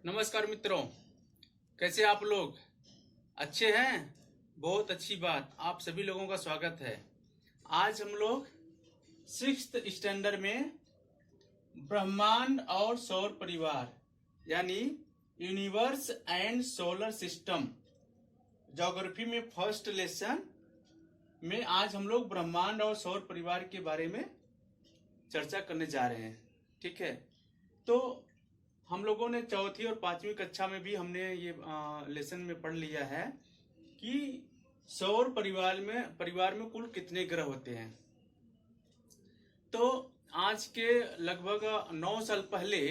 नमस्कार मित्रों, कैसे आप लोग? अच्छे हैं? बहुत अच्छी बात, आप सभी लोगों का स्वागत है। आज हम लोग 6th स्टैंडर्ड में ब्रह्मांड और सौर परिवार यानी universe and solar system geography में फर्स्ट लेसन में आज हम लोग ब्रह्मांड और सौर परिवार के बारे में चर्चा करने जा रहे हैं। ठीक है, तो हम लोगों ने चौथी और पांचवी कक्षा में भी हमने ये लेसन में पढ़ लिया है कि सौर परिवार में कुल कितने ग्रह होते हैं। तो आज के लगभग 9 साल पहले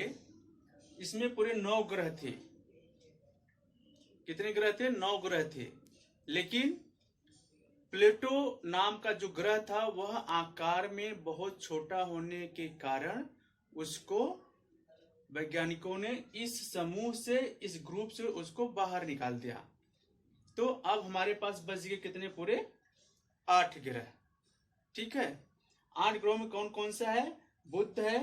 इसमें पूरे 9 ग्रह थे। कितने ग्रह थे? 9 ग्रह थे। लेकिन प्लूटो नाम का जो ग्रह था वह आकार में बहुत छोटा होने के कारण उसको वैज्ञानिकों ने इस समूह से, इस ग्रुप से उसको बाहर निकाल दिया। तो अब हमारे पास बच गए कितने? पूरे 8 ग्रह। ठीक है, 8 ग्रहों में कौन कौन सा है? बुध है,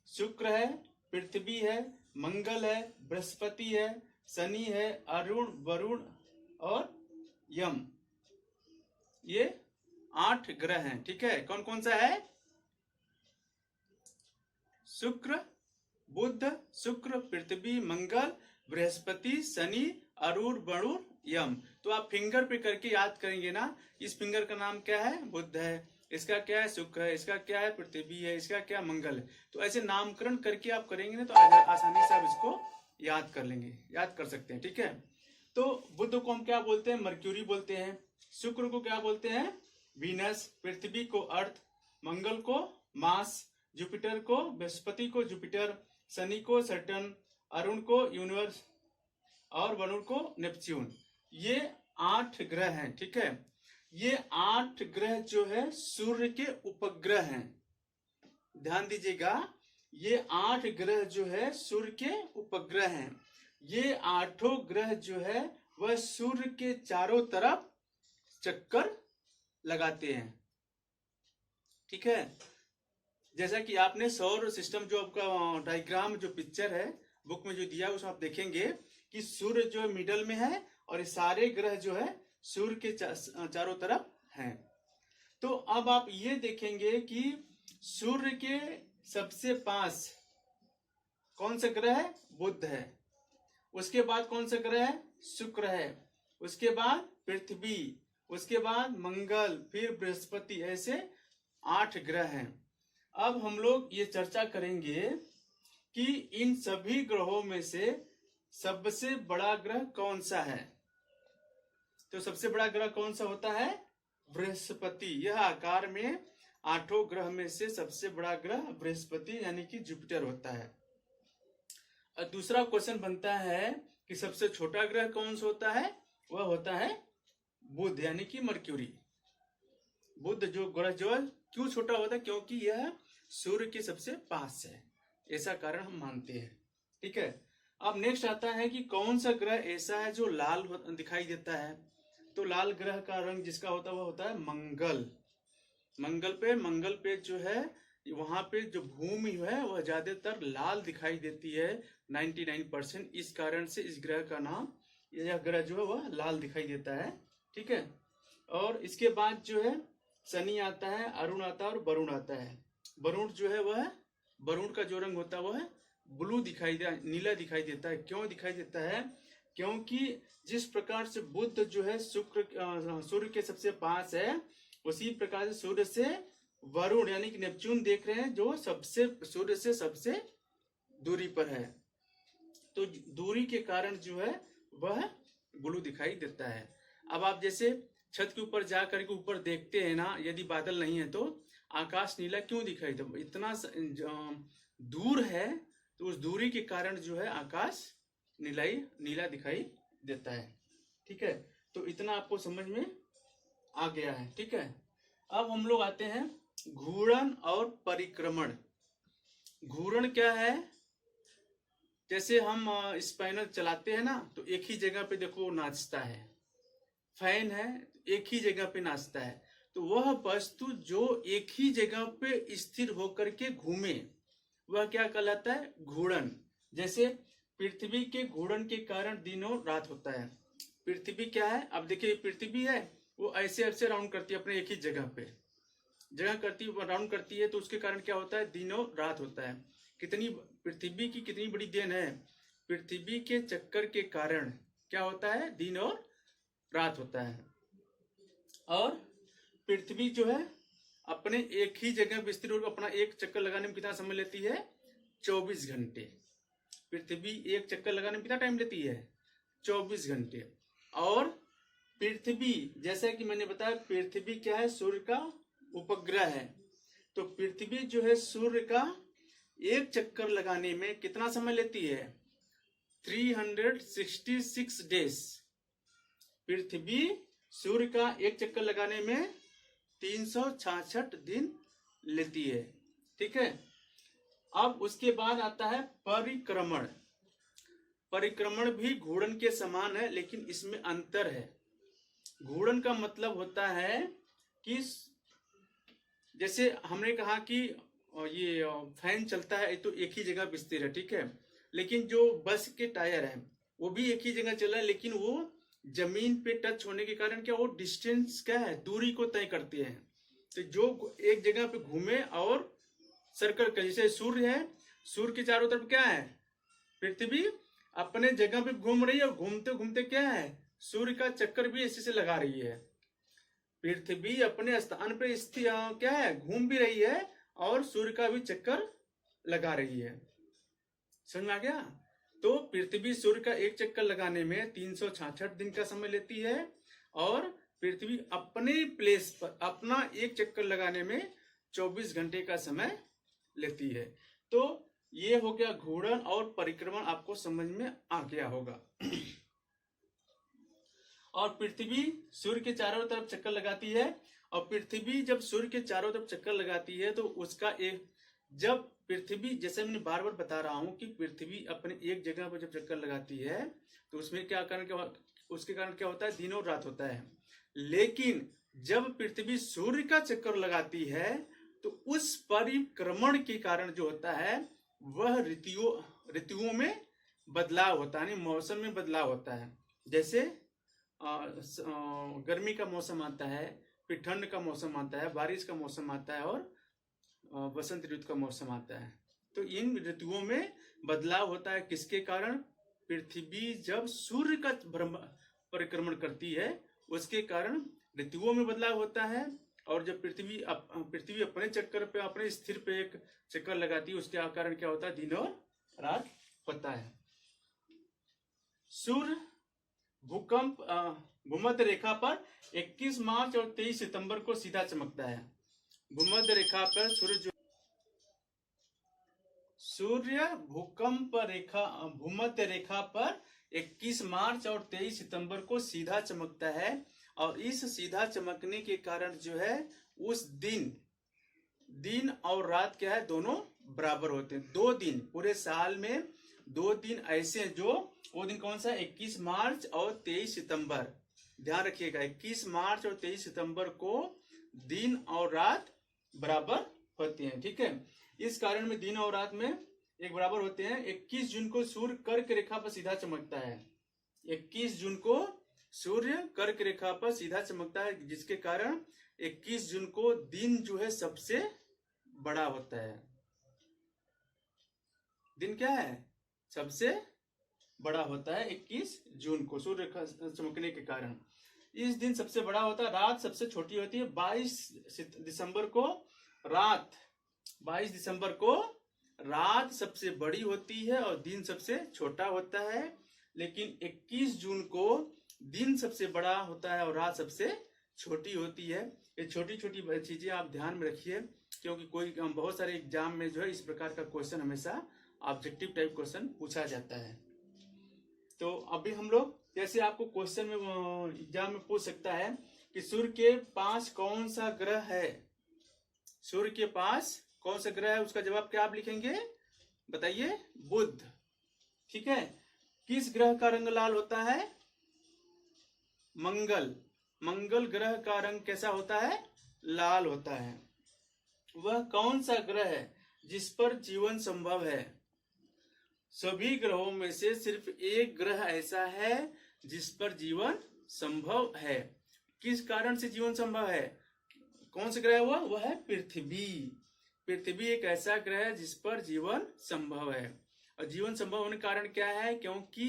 शुक्र है, पृथ्वी है, मंगल है, बृहस्पति है, शनि है, अरुण, वरुण और यम। ये 8 ग्रह हैं। ठीक है, कौन कौन सा है? शुक्र, बुध, शुक्र, पृथ्वी, मंगल, बृहस्पति, शनि, अरुण, वरुण, यम। तो आप फिंगर पे करके याद करेंगे ना। इस फिंगर का नाम क्या है? बुध है। इसका क्या है? शुक्र है। इसका क्या है? पृथ्वी है। इसका क्या? मंगल है। तो ऐसे नामकरण करके आप करेंगे ना तो आसानी से आप इसको याद कर लेंगे, याद कर सकते हैं। ठीक है, तो बुध को हम क्या बोलते हैं? मर्क्यूरी बोलते हैं। शुक्र को क्या बोलते हैं? वीनस। पृथ्वी को अर्थ, मंगल को मार्स, जुपिटर को, बृहस्पति को जुपिटर, शनि को सैटर्न, अरुण को यूनिवर्स और वरुण को नेपच्यून। ये 8 ग्रह हैं। ठीक है, ये 8 ग्रह जो है सूर्य के उपग्रह हैं। ध्यान दीजिएगा, ये 8 ग्रह जो है सूर्य के उपग्रह हैं। ये 8 ग्रह जो है वह सूर्य के चारों तरफ चक्कर लगाते हैं। ठीक है, जैसा कि आपने सौर सिस्टम जो आपका डायग्राम जो पिक्चर है बुक में जो दिया है उसमें आप देखेंगे कि सूर्य जो मिडल में है और सारे ग्रह जो है सूर्य के चारों तरफ हैं। तो अब आप ये देखेंगे कि सूर्य के सबसे पास कौन सा ग्रह है? बुध है। उसके बाद कौन सा ग्रह है? शुक्र है। उसके बाद पृथ्वी, उसके बाद मंगल, फिर बृहस्पति। ऐसे 8 ग्रह हैं। अब हम लोग ये चर्चा करेंगे कि इन सभी ग्रहों में से सबसे बड़ा ग्रह कौन सा है। तो सबसे बड़ा ग्रह कौन सा होता है? बृहस्पति। यह आकार में 8 ग्रह में से सबसे बड़ा ग्रह बृहस्पति यानी कि जुपिटर होता है। और दूसरा क्वेश्चन बनता है कि सबसे छोटा ग्रह कौन सा होता है? वह होता है बुध यानी कि मर्क्यूरी। बुध जो ग्रह जो क्यों छोटा होता है? क्योंकि यह सूर्य के सबसे पास है, ऐसा कारण हम मानते हैं। ठीक है, अब नेक्स्ट आता है कि कौन सा ग्रह ऐसा है जो लाल दिखाई देता है। तो लाल ग्रह का रंग जिसका होता है वह होता है मंगल। मंगल पे जो है वहां पे जो भूमि है वह ज्यादातर लाल दिखाई देती है, 99%। इस कारण से इस ग्रह का नाम, यह ग्रह जो है वह लाल दिखाई देता है। ठीक है, और इसके बाद जो है शनि आता है, अरुण आता है और वरुण आता है। वरुण जो है वह, वरुण का जो रंग होता है वह ब्लू दिखाई दे, नीला दिखाई देता है। क्यों दिखाई देता है? क्योंकि जिस प्रकार से बुध जो है सूर्य के सबसे पास है, उसी प्रकार से सूर्य से वरुण यानी कि नेपच्यून देख रहे हैं जो सूर्य से सबसे दूरी पर है। तो दूरी के कारण जो है वह ब्लू दिखाई देता है। अब आप जैसे छत के ऊपर जा करके ऊपर देखते हैं ना, यदि बादल नहीं है तो आकाश नीला क्यों दिखाई देता? इतना दूर है तो उस दूरी के कारण जो है आकाश नीला दिखाई देता है। ठीक है, तो इतना आपको समझ में आ गया है। ठीक है, अब हम लोग आते हैं घूर्णन और परिक्रमण। घूर्णन क्या है? जैसे हम स्पाइनर चलाते हैं ना तो एक ही जगह पे देखो नाचता है। फैन है, एक ही जगह पे नाचता है। तो वह वस्तु जो एक ही जगह पे स्थिर होकर के घूमे वह क्या कहलाता है? घूर्णन। जैसे पृथ्वी के घूर्णन के कारण दिन और रात होता है। पृथ्वी क्या है, अब देखिए पृथ्वी है वो ऐसे ऐसे राउंड करती है अपने एक ही जगह पे, जगह करती राउंड करती है, तो उसके कारण क्या होता है, दिन और रात होता है। कितनी पृथ्वी की कितनी बड़ी देन है, पृथ्वी के चक्कर के कारण क्या होता है, दिन और रात होता है। और पृथ्वी जो है अपने एक ही जगह विस्तृत होकर अपना एक चक्कर लगाने में कितना समय लेती है, 24 घंटे। पृथ्वी एक चक्कर लगाने में कितना टाइम लेती है, 24 घंटे। और पृथ्वी जैसा कि मैंने बताया, पृथ्वी क्या है, सूर्य का उपग्रह है। तो पृथ्वी जो है सूर्य का एक चक्कर लगाने में कितना समय लेती है, 366 डेज। पृथ्वी सूर्य का एक चक्कर लगाने में 366 दिन लेती है। ठीक है। अब उसके बाद आता है परिक्रमण। परिक्रमण भी घूर्णन के समान है, लेकिन इसमें अंतर है। घूर्णन का मतलब होता है कि जैसे हमने कहा कि ये फैन चलता है तो एक ही जगह विस्तार है, ठीक है। लेकिन जो बस के टायर है वो भी एक ही जगह चल रहा है, लेकिन वो जमीन पे टच होने के कारण क्या, वो डिस्टेंस क्या है, दूरी को तय करते हैं। तो जो एक जगह पे घूमे और सर्कल कर, जैसे सूर्य है, सूर्य के चारों तरफ क्या है, पृथ्वी अपने जगह पे घूम रही है, और घूमते घूमते क्या है, सूर्य का चक्कर भी इसी से लगा रही है। पृथ्वी अपने स्थान पे स्थित क्या है, घूम भी रही है और सूर्य का भी चक्कर लगा रही है। समझ में आ गया। तो पृथ्वी सूर्य का एक चक्कर लगाने में 366 दिन का समय लेती है, और पृथ्वी अपने प्लेस पर अपना एक चक्कर लगाने में 24 घंटे का समय लेती है। तो ये हो गया घूर्णन और परिक्रमण, आपको समझ में आ गया होगा। और पृथ्वी सूर्य के चारों तरफ चक्कर लगाती है, और पृथ्वी जब सूर्य के चारों तरफ चक्कर लगाती है तो उसका एक, जब पृथ्वी, जैसे मैं बार बार बता रहा हूं कि पृथ्वी अपने एक जगह पर जब चक्कर लगाती है तो उसमें क्या कारण, उसके कारण क्या होता है, दिन और रात होता है। लेकिन जब पृथ्वी सूर्य का चक्कर लगाती है तो उस परिक्रमण के कारण जो होता है वह ऋतुओं में बदलाव होता है, मौसम में बदलाव होता है। जैसे गर्मी का मौसम आता है, फिर ठंड का मौसम आता है, बारिश का मौसम आता है, और वसंत ऋतु का मौसम आता है। तो इन ऋतुओं में बदलाव होता है, किसके कारण, पृथ्वी जब सूर्य का परिक्रमण करती है उसके कारण ऋतुओं में बदलाव होता है। और जब पृथ्वी अपने चक्कर पे, अपने स्थिर पे एक चक्कर लगाती है, उसके कारण क्या होता है, दिन और रात होता है। सूर्य भूमध्य रेखा पर 21 मार्च और 23 सितंबर को सीधा चमकता है। भूमध्य रेखा पर सूर्य भूमध्य रेखा पर 21 मार्च और 23 सितंबर को सीधा चमकता है। और इस सीधा चमकने के कारण जो है उस दिन और रात क्या है, दोनों बराबर होते हैं। 2 दिन पूरे साल में 2 दिन ऐसे हैं जो, वो दिन कौन सा, 21 मार्च और 23 सितंबर। ध्यान रखिएगा, 21 मार्च और 23 सितंबर को दिन और रात बराबर होते हैं। ठीक है। इस कारण में दिन और रात में एक बराबर होते हैं। 21 जून को सूर्य कर्क रेखा पर सीधा चमकता है। 21 जून को सूर्य कर्क रेखा पर सीधा चमकता है, जिसके कारण 21 जून को दिन जो है सबसे बड़ा होता है। दिन क्या है, सबसे बड़ा होता है 21 जून को सूर्य का चमकने के कारण। इस दिन सबसे बड़ा होता है, रात सबसे छोटी होती है। 22 दिसंबर को रात सबसे बड़ी होती है और दिन सबसे छोटा होता है। लेकिन 21 जून को दिन सबसे बड़ा होता है और रात सबसे छोटी होती है। ये छोटी छोटी चीजें आप ध्यान में रखिए, क्योंकि बहुत सारे एग्जाम में जो है इस प्रकार का क्वेश्चन हमेशा ऑब्जेक्टिव टाइप क्वेश्चन पूछा जाता है। तो अभी हम लोग, जैसे आपको क्वेश्चन में एग्जाम में पूछ सकता है कि सूर्य के पास कौन सा ग्रह है, सूर्य के पास कौन सा ग्रह है, उसका जवाब क्या आप लिखेंगे, बताइए, बुध। ठीक है। किस ग्रह का रंग लाल होता है, मंगल ग्रह का रंग कैसा होता है, लाल होता है। वह कौन सा ग्रह है जिस पर जीवन संभव है, सभी ग्रहों में से सिर्फ एक ग्रह ऐसा है जिस पर जीवन संभव है। किस कारण से जीवन संभव है? कौन सा ग्रह है वह है पृथ्वी। पृथ्वी एक ऐसा ग्रह है जिस पर जीवन संभव है। और जीवन संभव होने का कारण क्या है? क्योंकि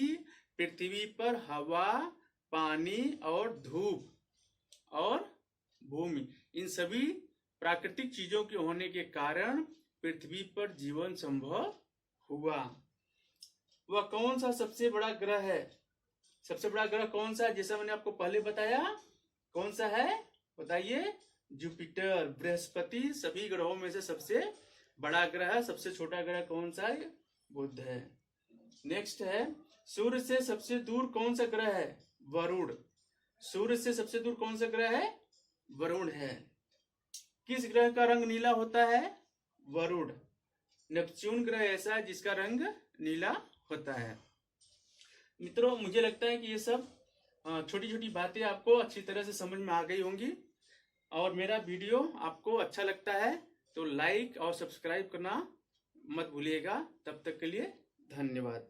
पृथ्वी पर हवा, पानी और धूप और भूमि, इन सभी प्राकृतिक चीजों के होने के कारण पृथ्वी पर जीवन संभव हुआ। वह कौन सा सबसे बड़ा ग्रह है? सबसे बड़ा ग्रह कौन सा है? जैसा मैंने आपको पहले बताया, कौन सा है बताइए? जुपिटर, बृहस्पति सभी ग्रहों में से सबसे बड़ा ग्रह है। सबसे छोटा ग्रह कौन सा है? बुध है। नेक्स्ट है, सूर्य से सबसे दूर कौन सा ग्रह है? वरुण। सूर्य से सबसे दूर कौन सा ग्रह है? वरुण है। किस ग्रह का रंग नीला होता है? वरुण। नेपच्यून ग्रह ऐसा है जिसका रंग नीला होता है। मित्रों, मुझे लगता है कि ये सब छोटी छोटी बातें आपको अच्छी तरह से समझ में आ गई होंगी। और मेरा वीडियो आपको अच्छा लगता है तो लाइक और सब्सक्राइब करना मत भूलिएगा। तब तक के लिए धन्यवाद।